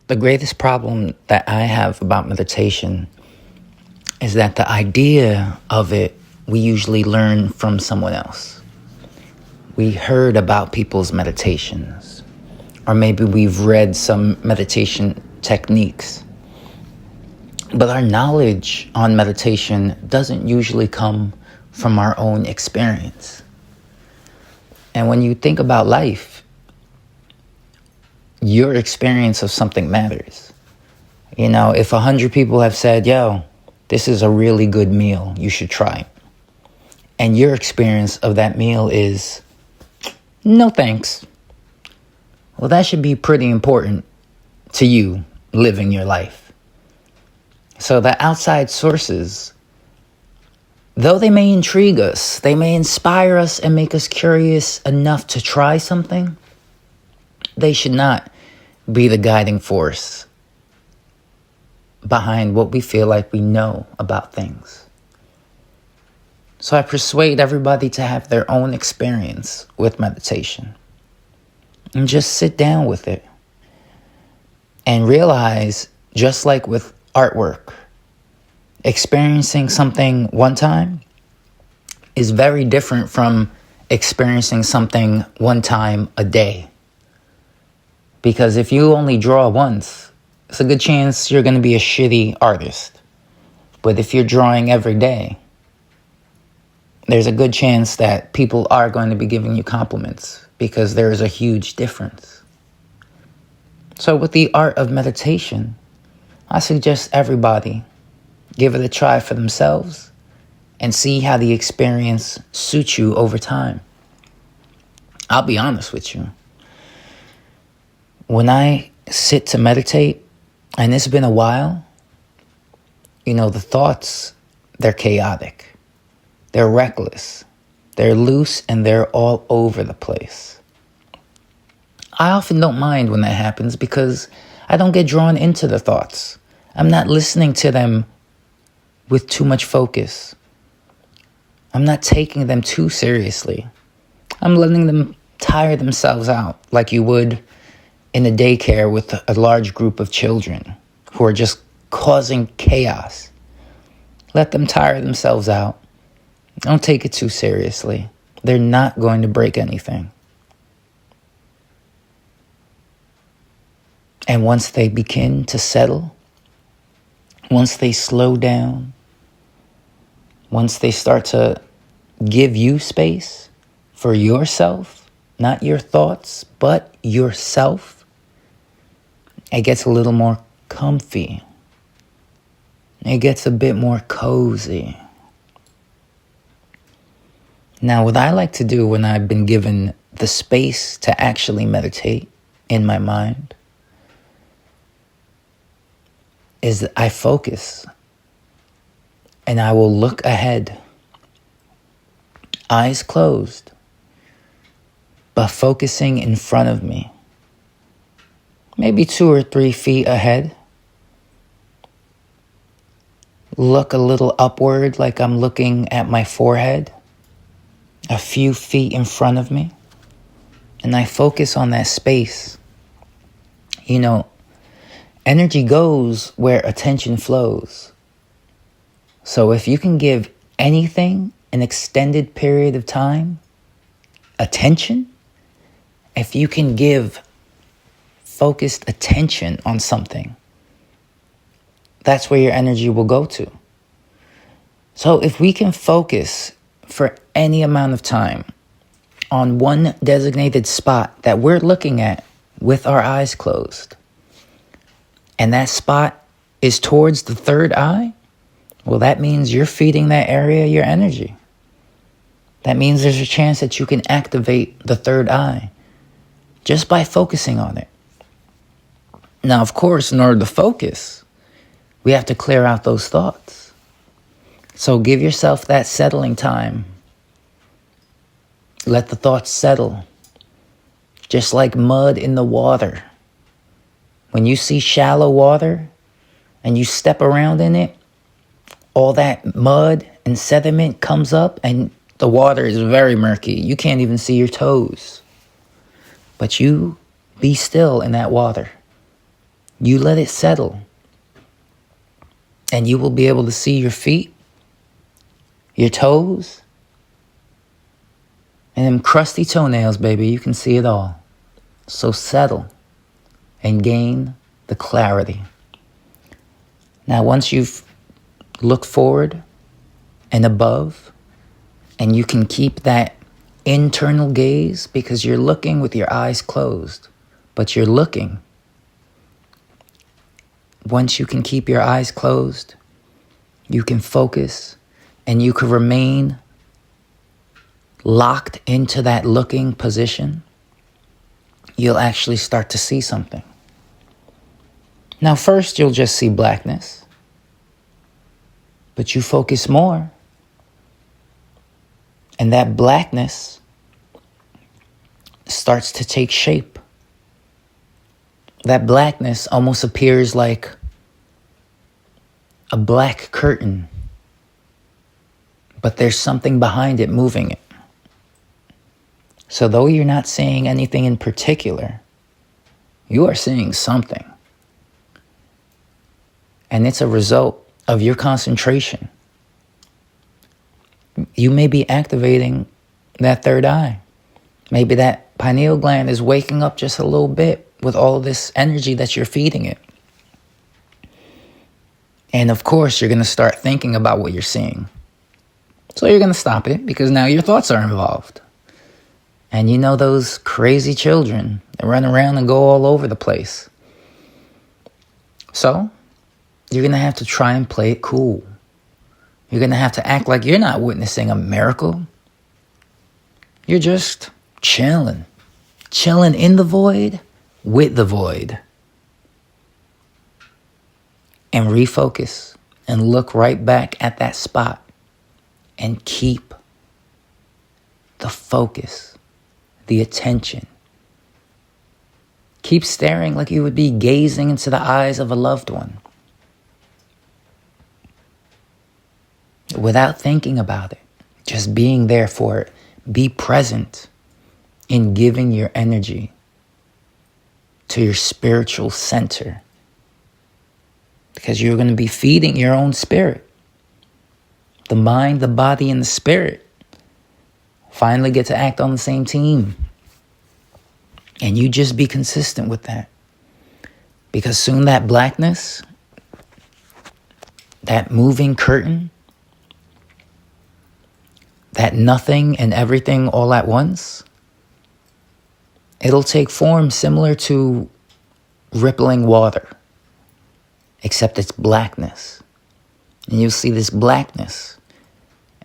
The greatest problem that I have about meditation is that the idea of it we usually learn from someone else. We heard about people's meditations, or maybe we've read some meditation techniques. But our knowledge on meditation doesn't usually come from our own experience. And when you think about life, your experience of something matters. You know, if 100 people have said, yo, this is a really good meal, you should try it. And your experience of that meal is, no thanks. Well, that should be pretty important to you living your life. So the outside sources, though they may intrigue us, they may inspire us and make us curious enough to try something, they should not be the guiding force behind what we feel like we know about things. So I persuade everybody to have their own experience with meditation and just sit down with it and realize, just like with artwork, experiencing something one time is very different from experiencing something one time a day. Because if you only draw once, it's a good chance you're going to be a shitty artist. But if you're drawing every day, there's a good chance that people are going to be giving you compliments, because there is a huge difference. So with the art of meditation, I suggest everybody give it a try for themselves and see how the experience suits you over time. I'll be honest with you. When I sit to meditate, and it's been a while, you know, the thoughts, they're chaotic. They're reckless. They're loose, and they're all over the place. I often don't mind when that happens because I don't get drawn into the thoughts. I'm not listening to them with too much focus. I'm not taking them too seriously. I'm letting them tire themselves out like you would in a daycare with a large group of children who are just causing chaos. Let them tire themselves out. Don't take it too seriously. They're not going to break anything. And once they begin to settle, once they slow down, once they start to give you space for yourself, not your thoughts, but yourself, it gets a little more comfy. It gets a bit more cozy. Now, what I like to do when I've been given the space to actually meditate in my mind is that I focus and I will look ahead, eyes closed, but focusing in front of me, maybe 2 or 3 feet ahead. Look a little upward like I'm looking at my forehead, a few feet in front of me, and I focus on that space. You know, energy goes where attention flows. So if you can give anything an extended period of time, attention, if you can give focused attention on something, that's where your energy will go to. So if we can focus for any amount of time on one designated spot that we're looking at with our eyes closed, and that spot is towards the third eye, well, that means you're feeding that area your energy. That means there's a chance that you can activate the third eye just by focusing on it. Now, of course, in order to focus, we have to clear out those thoughts. So give yourself that settling time. Let the thoughts settle. Just like mud in the water. When you see shallow water and you step around in it, all that mud and sediment comes up and the water is very murky. You can't even see your toes. But you be still in that water You let it settle. And you will be able to see your feet, your toes, and them crusty toenails, baby. You can see it all. So settle and gain the clarity. Now, once you've looked forward and above, and you can keep that internal gaze because you're looking with your eyes closed, but you're looking. Once you can keep your eyes closed, you can focus and you can remain locked into that looking position, you'll actually start to see something. Now, first, you'll just see blackness, but you focus more, and that blackness starts to take shape. That blackness almost appears like a black curtain, but there's something behind it moving it. So though you're not seeing anything in particular, you are seeing something. And it's a result of your concentration. You may be activating that third eye. Maybe that pineal gland is waking up just a little bit with all of this energy that you're feeding it. And of course, you're going to start thinking about what you're seeing. So you're going to stop it because now your thoughts are involved. And you know those crazy children that run around and go all over the place. So you're going to have to try and play it cool. You're going to have to act like you're not witnessing a miracle. You're just chilling. Chilling in the void, with the void. And refocus and look right back at that spot and keep the focus, the attention. Keep staring like you would be gazing into the eyes of a loved one without thinking about it, just being there for it. Be present in giving your energy to your spiritual center, because you're going to be feeding your own spirit. The mind, the body, and the spirit finally get to act on the same team. And you just be consistent with that. Because soon that blackness, that moving curtain, that nothing and everything all at once, it'll take form similar to rippling water, except it's blackness. And you'll see this blackness,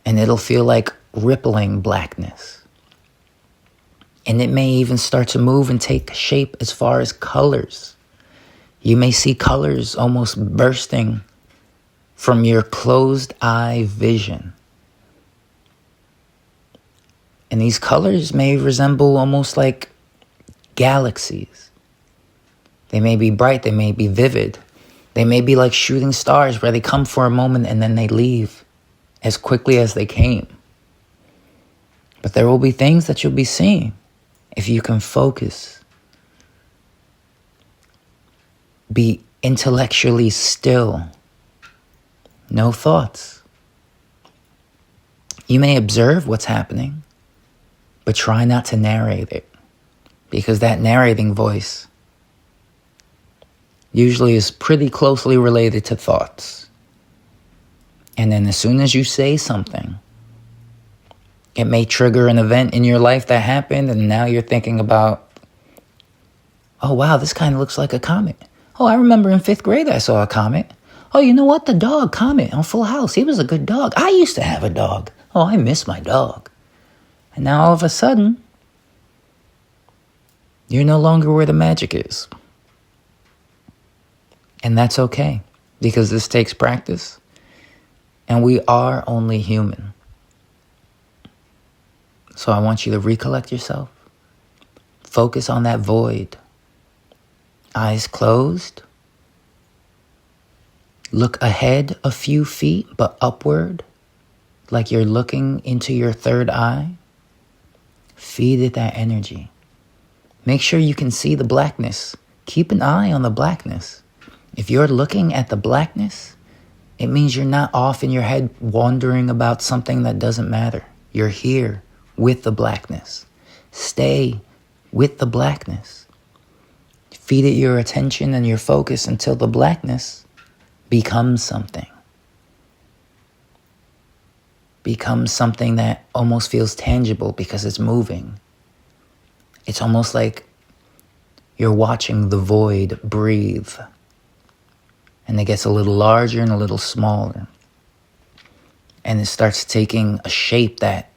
and it'll feel like rippling blackness. And it may even start to move and take shape as far as colors. You may see colors almost bursting from your closed eye vision. And these colors may resemble almost like galaxies. They may be bright, they may be vivid. They may be like shooting stars where they come for a moment and then they leave as quickly as they came. But there will be things that you'll be seeing if you can focus. Be intellectually still. No thoughts. You may observe what's happening, but try not to narrate it, because that narrating voice usually is pretty closely related to thoughts. And then as soon as you say something, it may trigger an event in your life that happened, and now you're thinking about, oh wow, this kind of looks like a comet. Oh, I remember in 5th grade I saw a comet. Oh, you know what? The dog, Comet, on Full House. He was a good dog. I used to have a dog. Oh, I miss my dog. And now all of a sudden, you're no longer where the magic is. And that's okay, because this takes practice. And we are only human. So I want you to recollect yourself. Focus on that void. Eyes closed. Look ahead a few feet, but upward, like you're looking into your third eye. Feed it that energy. Make sure you can see the blackness. Keep an eye on the blackness. If you're looking at the blackness, it means you're not off in your head wondering about something that doesn't matter. You're here with the blackness. Stay with the blackness. Feed it your attention and your focus until the blackness becomes something. Becomes something that almost feels tangible because it's moving. It's almost like you're watching the void breathe. And it gets a little larger and a little smaller. And it starts taking a shape that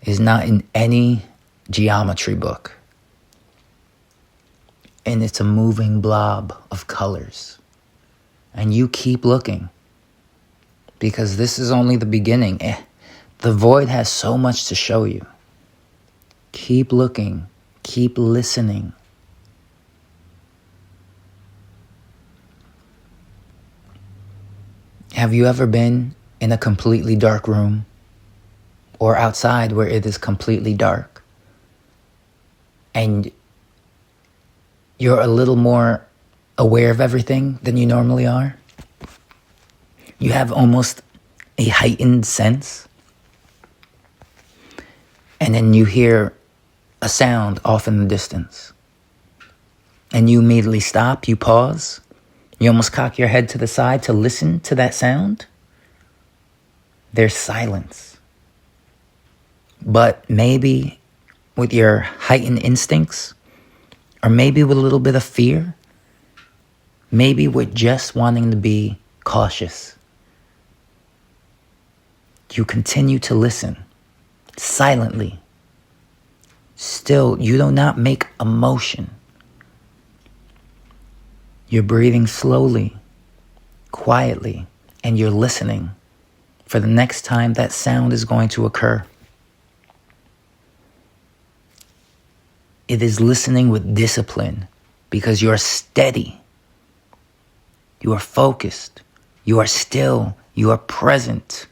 is not in any geometry book. And it's a moving blob of colors. And you keep looking. Because this is only the beginning. The void has so much to show you. Keep looking. Keep listening. Have you ever been in a completely dark room? Or outside where it is completely dark? And you're a little more aware of everything than you normally are? You have almost a heightened sense. And then you hear a sound off in the distance. And you immediately stop, you pause. You almost cock your head to the side to listen to that sound. There's silence. But maybe with your heightened instincts, or maybe with a little bit of fear, maybe with just wanting to be cautious, you continue to listen silently. Still, you do not make a motion. You're breathing slowly, quietly, and you're listening for the next time that sound is going to occur. It is listening with discipline because you are steady. You are focused. You are still. You are present.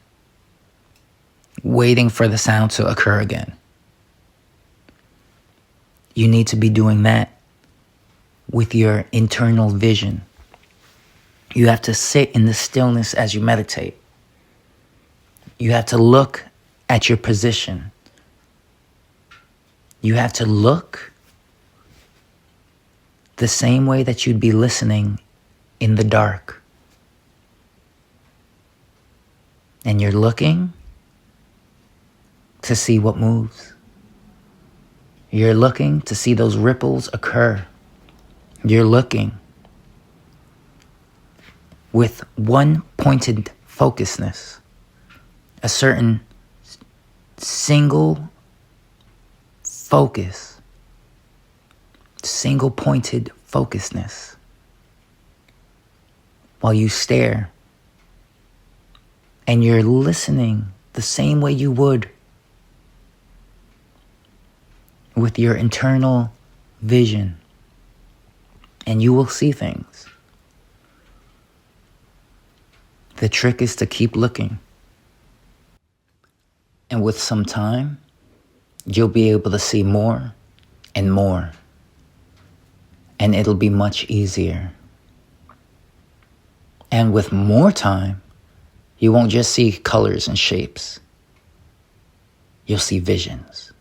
Waiting for the sound to occur again. You need to be doing that with your internal vision. You have to sit in the stillness as you meditate. You have to look at your position. You have to look the same way that you'd be listening in the dark. And you're looking to see what moves. You're looking to see those ripples occur. You're looking with one pointed focusedness, a certain single focus, single pointed focusedness, while you stare and you're listening the same way you would with your internal vision, and you will see things. The trick is to keep looking. And with some time, you'll be able to see more and more. And it'll be much easier. And with more time, you won't just see colors and shapes. You'll see visions.